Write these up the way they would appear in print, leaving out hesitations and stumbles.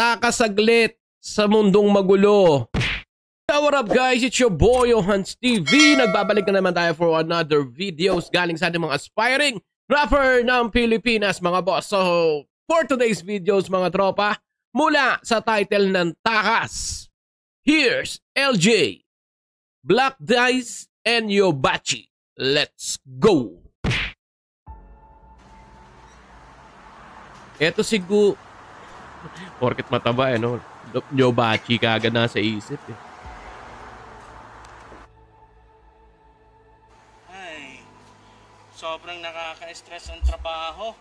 takas saglit sa mundong magulo. What up guys, it's your boy Hans TV. Nagbabalik na naman tayo for another videos galing sa ating mga aspiring rapper ng Pilipinas mga boss. So for today's videos mga tropa, mula sa title ng Takas, here's LJ, Black Dice, and Yobachi. Let's go! Eto siguro, porket mataba no? Yobachi kagad na sa isip eh. Ay, sobrang nakaka-stress ang trabaho.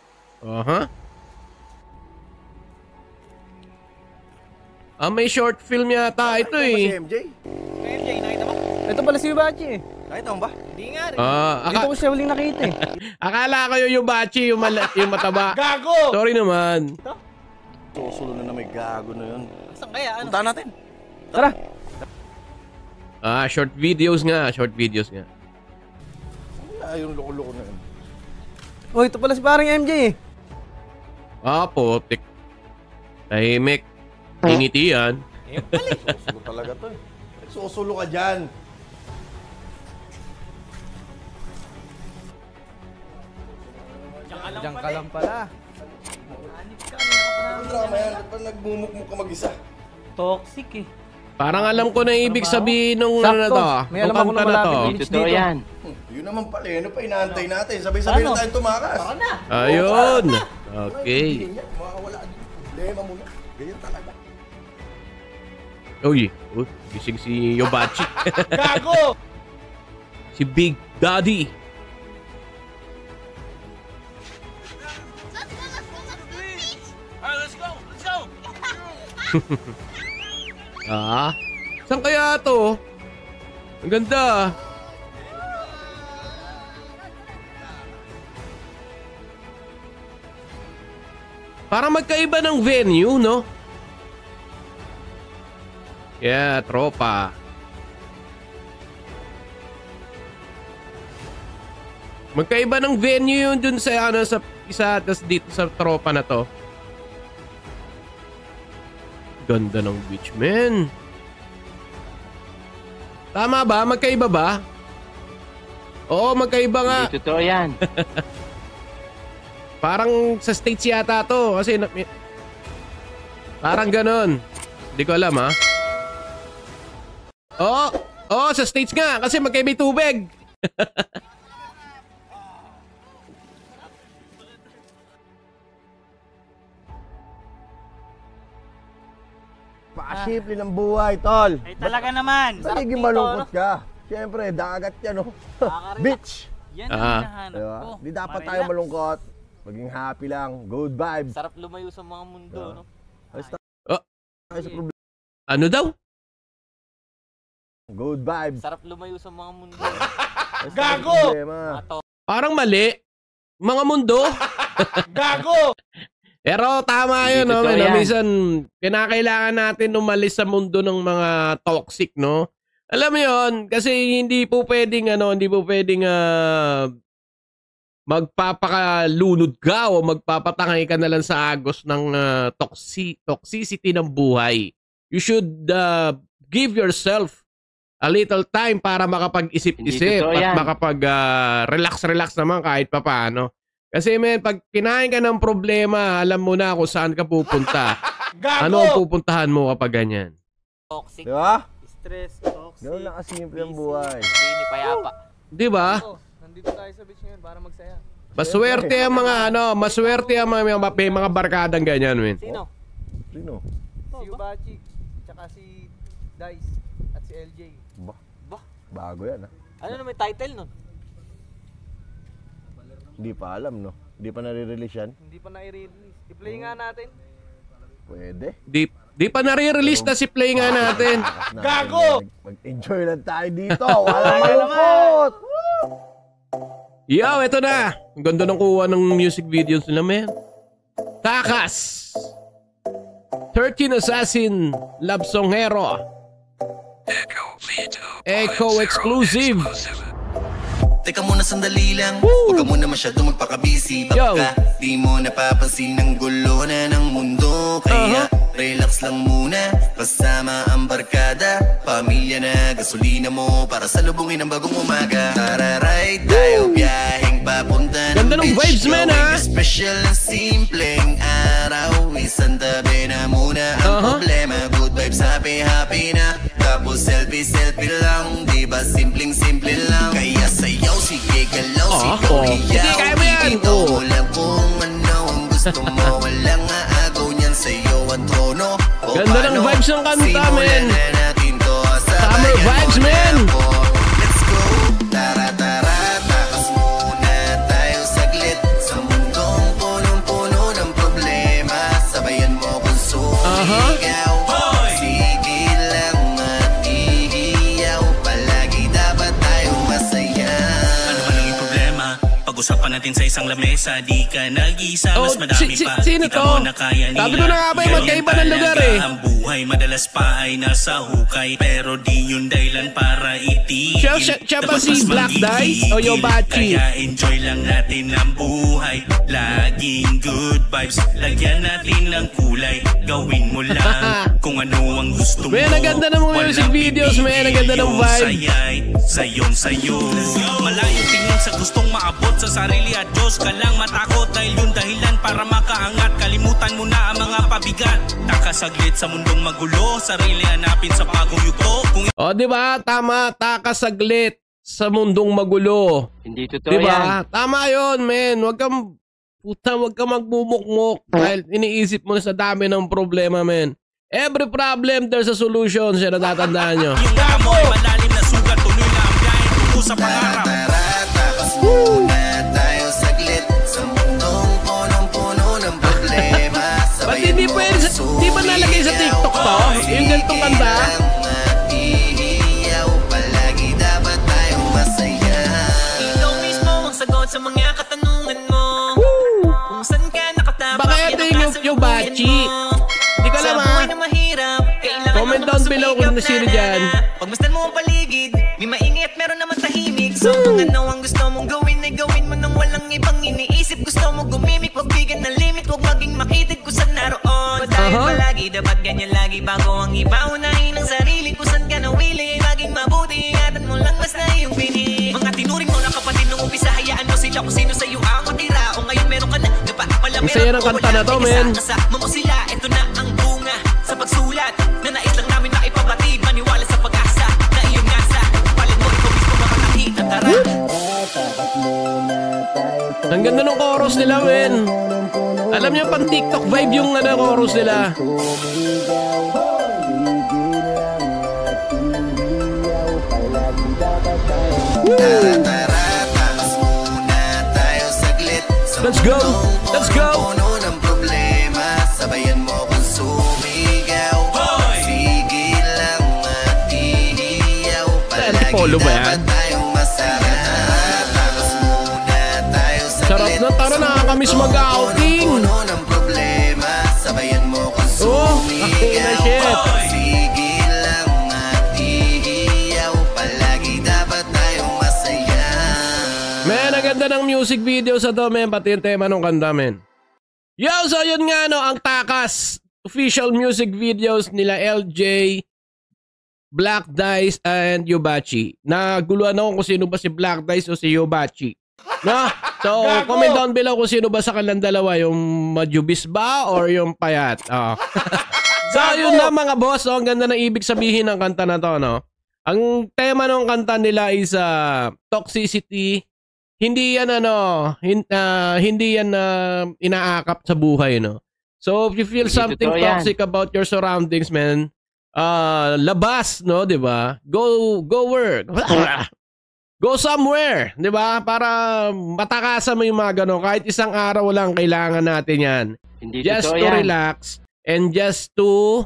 May short film yata ito eh. Si MJ? MJ, nakita mo? Ito pala si Yobachi eh. Nakita mo ba? Hindi nga rin. Dito ko siya huling nakita eh. Akala ko yung Yobachi, yung mataba. Gago! Sorry naman. Susulo na may gago na yun. Saan kaya? Ano? Punta natin. Tara! Short videos nga. Wala yung loko-loko na yun. Oh, ito pala si parang MJ eh. Putik. Tahimik. Ingiti yan. Susulo talaga to eh. Susulo ka dyan. Diyan ka lang pala. Ang drama yan. Ba't nagmumukmuk ka mag-isa? Toxic eh. Parang alam ko na ibig sabihin nung ano na to. May alam ako na malapit dito. yan. Yun naman pala eh. Ano pa inaantay natin? Sabay-sabay na tayong tumakas. Baka na. Ayun. Okay. Makakawala din. Problema muna. Ganyan talaga. Uy, gising si Yobachi. Gago! Si Big Daddy. Let's go! Saan kaya to? Ang ganda. Parang magkaiba ng venue, no? Yeah, tropa. Magkaiba ng venue yun dun sa ano sa isa tas dito sa tropa na to. Ganda ng beach, man. Tama ba? Magkaiba ba? Oo, magkaiba nga. Hindi totoo yan. Parang sa States yata to. Kasi parang ganon. Hindi ko alam ha. Oo, sa States nga. Kasi magkaiba yung tubig. Pasimple ng buhay, tol. Ay talaga naman. Magiging malungkot ka. Siyempre, dagat yan, no? Beach. Yan ang hinahanap Diba? ko. Di dapat tayo malungkot. Maging happy lang. Good vibes. Sarap lumayo sa mga mundo, no? Basta Oh. tayo sa problema. Ano daw? Good vibes. Sarap lumayo sa mga mundo. Basta gago! Parang mali. Mga mundo. Gago! Pero tama yun, no? Minsan, kinakailangan natin umalis sa mundo ng mga toxic, no? Alam mo yun, kasi hindi po pwedeng, magpapakalunod ka o magpapatangay ka na lang sa agos ng toxicity ng buhay. You should give yourself a little time para makapag-isip-isip at makapag-relax naman kahit papaano. Kasi men, pag kinain ka ng problema, alam mo na kung saan ka pupunta. Ano ang pupuntahan mo kapag ganyan? Toxic. Diba? Stress, toxic. Ganoon lang kasimple ang buhay. Hindi payapa. Di ba? Nandito tayo sa beach ngayon para magsaya. Maswerte ang mga barkadang ganyan, men. Sino? Sino? Si Yobachi, tsaka si Dice, at si LJ. Ba? Bago yan, ha? Ano na may title nun? Hindi pa alam, no? Hindi pa nare-release yan? Hindi pa na-i-release. I-play nga natin. Pwede. Di pa nare-release na si play nga natin. Gago! Mag-enjoy lang tayo dito. Walang malungkot! Yo, eto na. Ang ganda ng kuha ng music videos nila, men. Takas. 13 Assassin Love Song Hero. Echo exclusive. Teka muna sandali lang, huwag ka muna masyado magpakabisi. Baka di mo napapansin ang gulo na ng mundo. Kaya Relax lang muna, kasama ang barkada. Pamilya na, gasolina mo para salubungin ang bagong umaga. Tara ride tayo, biyaheng papunta ng Ganda ng beach. vibes, man, ha? Gawing special na simpleng araw. Isang tabi na muna ang problema. Good vibes, happy na. Tapos selfie lang. Di ba simpleng-simple lang. Kaya sayaw, sige galaw, sigaw, Sige, kaya mo yan. Ikaw mo lang kung ano ang gusto mo. Walang aagaw niyan sa'yo ang trono. O Ganda ng paano? vibes ng kanta, Simulan men. na natin to. Summer Sabayan vibes, mo na men. ako. Let's go. Tara, takas muna tayo saglit. Sa mundong punong-puno ng problema. Sabayan mo kung sumigaw. Sige lang at iiyaw. Palagi dapat tayong masaya. Ano man ang problema? Pag-usapan natin sa isang lamesa. Di ka nag-isa, mas madami pa. Sino Di ka to? mo na kaya nila. Sabi ko na nga ba yung magkaiba ng lugar eh. Ang buhay madalas pa ay nasa hukay. Pero di yun dahilan para itigil. Siya ba Dapat si mas Black Dice o magigigil. Yobachi? Kaya enjoy lang natin ang buhay. Laging good vibes. Lagyan natin ng kulay. Gawin mo lang kung ano ang gusto mo. Men, ang ganda ng mga music Walang videos, men. Ang ganda ng pipili, vibe. sayay, sayong sayo. Malayo tingin sa gustong maabot sa sarili at Diyos ka lang matakot dahil yung dahilan para makaangat. Kalimutan mo na ang mga pabigat. Takasaglit sa mundong magulo, sarili hanapin sa bagong yugto. Kung O, di ba? Tama, takasaglit sa mundong magulo. Hindi totoo Di yan. ba? Tama yun, men. Huwag kang magmumukmuk dahil iniisip mo na sa dami ng problema, men. Every problem, there's a solution. Siya natatandaan nyo. yung amoy malalim na sugat, tuloy na ang biyahe tungo sa pangarap. Takas muna tayo saglit. Sa mundong punong-puno ng problema. Ba't hindi pwede di ba nalagay sa TikTok to? Yung ganitong kanta? Palagi dapat tayong masaya. Ikaw mismo ang sagot sa mga katanungan mo. Kung saan ka nakatapak, Baka yan ito ang yung kasalukuyan Yobachi. mo. Hindi ko Sa alam, buhay ha? na mahirap, kailangan Comment mo down below kung sumikap nasino na dyan. Pagmasdan mo ang paligid, may maingay at meron naman tahimik. So kung ano ang gusto mong gawin ay gawin mo nang walang ibang iniisip. Gusto mo gumimik, wag bigyan ng limit. Wag maging makitid kung saan naroon. Dahil palagi, dapat ganyan lagi. Bago ang iba, unahin ang sarili. Kung saan ka nawili, ay laging mabuti. Ingatan mo lang basta iyong pinili. Mga tinuring mo na kapatid nung umpisa, hayaan mo sila kung sino sa'yo ang matira. O ngayon meron ka na, napapala Ang saya ng kanta na to, men. Kasama mo sila, ito na ang bunga sa pagsulat na nais lang namin maipabatid. Maniwala sa pag-asa na iyong ngasa. Palit mo, ikaw mismo makakakita. Tara! Ang ganda ng chorus nila, men. Alam niyo, pang TikTok vibe yung chorus nila. Takas muna tayo saglit. Sa Let's go! mundong Let's go! punong-puno ng problema. Sabayan mo kung sumigaw. Sige lang at iiyaw. Palagi polo ba yan? dapat tayong masaya. Takas muna tayo saglit. Sarap na, tara, nakakamiss mag-outing. Puno ng problema. Sabayan mo kung Oh, sumigaw. shit. Sige lang at iiyaw. Palagi dapat tayong masaya. Men, ang ganda ng music video sa to, men. Pati yung tema ng kanta, men. Yo, so yun nga, no, ang Takas official music videos nila LJ, Black Dice, and Yobachi. Naguluhan ako kung sino ba si Black Dice o si Yobachi. No? So, comment down below kung sino ba sa kanilang dalawa, yung Majubis ba or yung Payat. Oh. So, yun na mga boss, no? Ang ganda ng ibig sabihin ng kanta na to, no? Ang tema ng kanta nila is toxicity. Hindi yan hindi yan inaakap sa buhay, no. So if you feel Hindi something totoo yan. toxic about your surroundings, man, labas, no, 'di ba? Go work. Go somewhere, 'di ba? Para matakasan mo yung mga ganun. Kahit isang araw lang kailangan natin 'yan. Hindi Just totoo to yan. relax and just to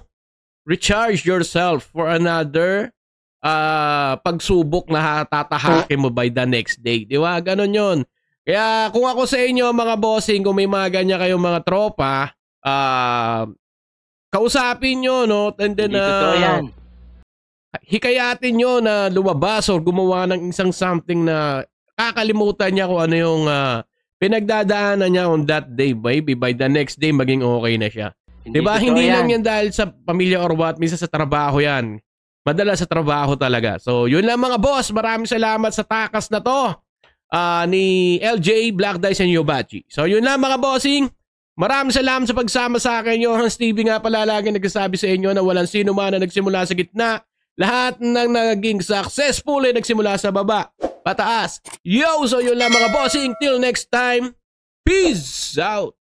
recharge yourself for another pagsubok na tatahakin mo by the next day. Di ba? Ganon yun. Kaya kung ako sa inyo, mga bossing, kung may mga ganyan kayong mga tropa, kausapin nyo, no? And then, Hindi totoo yan. hikayatin nyo na lumabas or gumawa ng isang something na kakalimutan niya kung ano yung pinagdadaanan niya on that day, baby. By the next day, maging okay na siya. Diba? Hindi lang yan dahil sa pamilya or what, minsan sa trabaho yan. Madalas sa trabaho talaga. So, yun lang mga boss. Maraming salamat sa takas na to ni LJ, Black Dice, and Yobachi. So, yun lang mga bossing. Maraming salamat sa pagsama sa akin. Hans TV nga pala lagi nagsasabi sa inyo na walang sino man na nagsimula sa gitna. Lahat ng naging successful ay nagsimula sa baba, pataas. Yo! So, yun lang mga bossing. Till next time. Peace out!